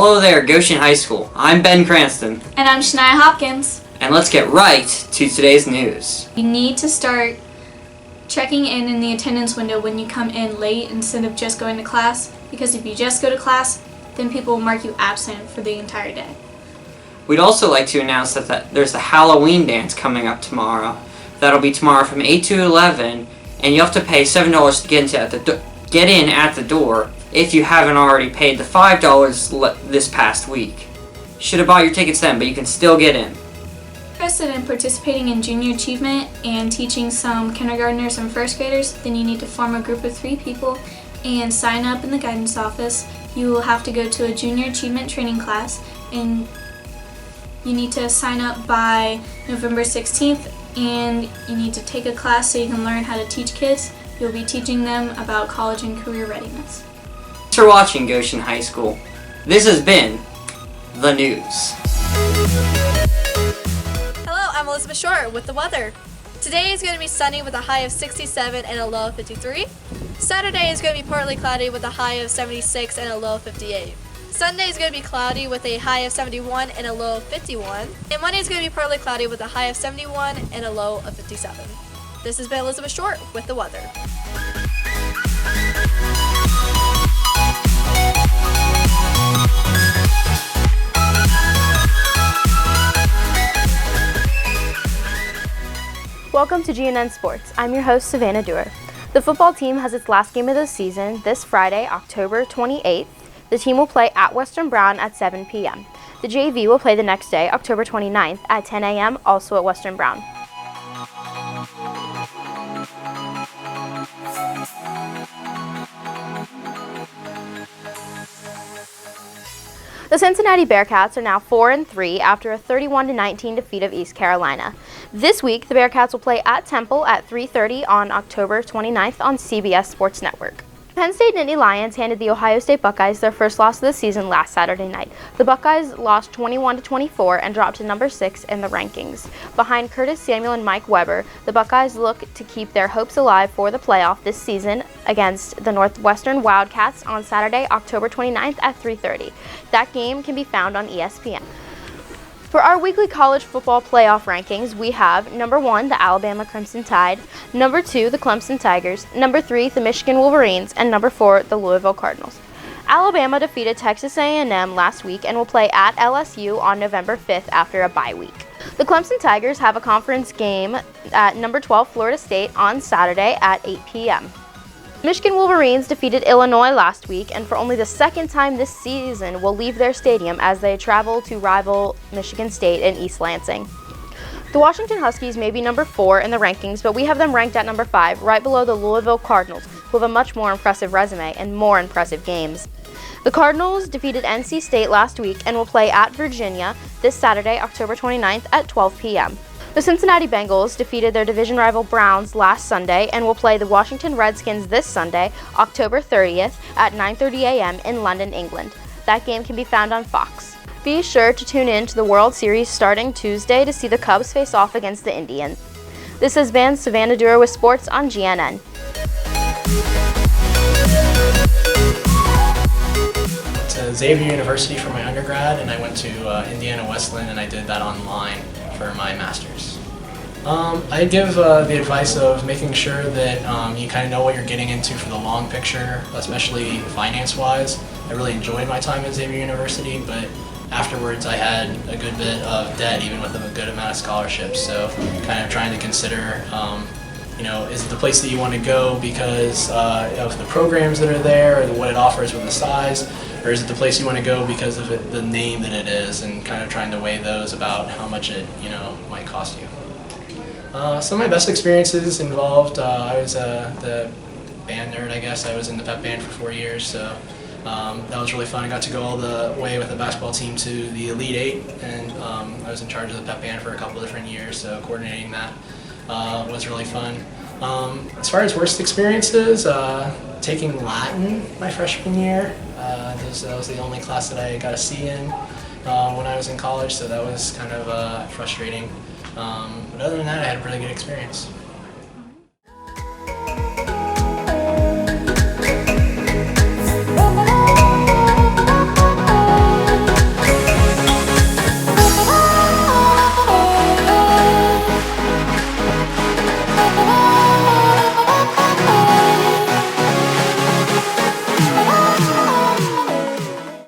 Hello there, Goshen High School. I'm Ben Cranston. And I'm Shania Hopkins. And let's get right to today's news. You need to start checking in the attendance window when you come in late instead of just going to class, because if you just go to class, then people will mark you absent for the entire day. We'd also like to announce that there's the Halloween dance coming up tomorrow. That'll be tomorrow from 8 to 11, and you have to pay $7 to get in at the door if you haven't already paid the $5 this past week. You should have bought your tickets then, but you can still get in. Interested in participating in junior achievement and teaching some kindergartners and first graders, then you need to form a group of 3 people and sign up in the guidance office. You will have to go to a junior achievement training class, and you need to sign up by November 16th, and you need to take a class so you can learn how to teach kids. You'll be teaching them about college and career readiness. Thanks for watching Goshen High School. This has been the news. Hello, I'm Elizabeth Short with the weather. Today is going to be sunny with a high of 67 and a low of 53. Saturday is going to be partly cloudy with a high of 76 and a low of 58. Sunday is going to be cloudy with a high of 71 and a low of 51. And Monday is going to be partly cloudy with a high of 71 and a low of 57. This has been Elizabeth Short with the weather. Welcome to GNN Sports. I'm your host, Savannah Dewar. The football team has its last game of the season this Friday, October 28th. The team will play at Western Brown at 7 p.m. The JV will play the next day, October 29th at 10 a.m., also at Western Brown. The Cincinnati Bearcats are now 4-3 after a 31-19 defeat of East Carolina. This week, the Bearcats will play at Temple at 3:30 on October 29th on CBS Sports Network. Penn State Nittany Lions handed the Ohio State Buckeyes their first loss of the season last Saturday night. The Buckeyes lost 21-24 and dropped to number 6 in the rankings. Behind Curtis Samuel and Mike Weber, the Buckeyes look to keep their hopes alive for the playoff this season against the Northwestern Wildcats on Saturday, October 29th at 3:30. That game can be found on ESPN. For our weekly college football playoff rankings, we have number 1, the Alabama Crimson Tide, number 2, the Clemson Tigers, number 3, the Michigan Wolverines, and number 4, the Louisville Cardinals. Alabama defeated Texas A&M last week and will play at LSU on November 5th after a bye week. The Clemson Tigers have a conference game at number 12, Florida State, on Saturday at 8 p.m. Michigan Wolverines defeated Illinois last week and for only the second time this season will leave their stadium as they travel to rival Michigan State in East Lansing. The Washington Huskies may be number 4 in the rankings, but we have them ranked at number 5, right below the Louisville Cardinals, who have a much more impressive resume and more impressive games. The Cardinals defeated NC State last week and will play at Virginia this Saturday, October 29th at 12 p.m. The Cincinnati Bengals defeated their division rival Browns last Sunday and will play the Washington Redskins this Sunday, October 30th at 9:30 a.m. in London, England. That game can be found on Fox. Be sure to tune in to the World Series starting Tuesday to see the Cubs face off against the Indians. This has been Savannah Dewar with Sports on GNN. To Xavier University for my undergrad, and I went to Indiana Wesleyan, and I did that online for my master's. I give the advice of making sure that you kind of know what you're getting into for the long picture, especially finance-wise. I really enjoyed my time at Xavier University, but afterwards I had a good bit of debt, even with a good amount of scholarships. So kind of trying to consider, is it the place that you want to go because of the programs that are there or what it offers with the size? Or is it the place you want to go because of the name that it is, and kind of trying to weigh those about how much it might cost you. Some of my best experiences involved, I was the band nerd, I guess. I was in the pep band for 4 years, so that was really fun. I got to go all the way with the basketball team to the Elite Eight, and I was in charge of the pep band for a couple different years, so coordinating that was really fun. As far as worst experiences, taking Latin my freshman year. That was the only class that I got a C in when I was in college, so that was kind of frustrating. But other than that, I had a really good experience.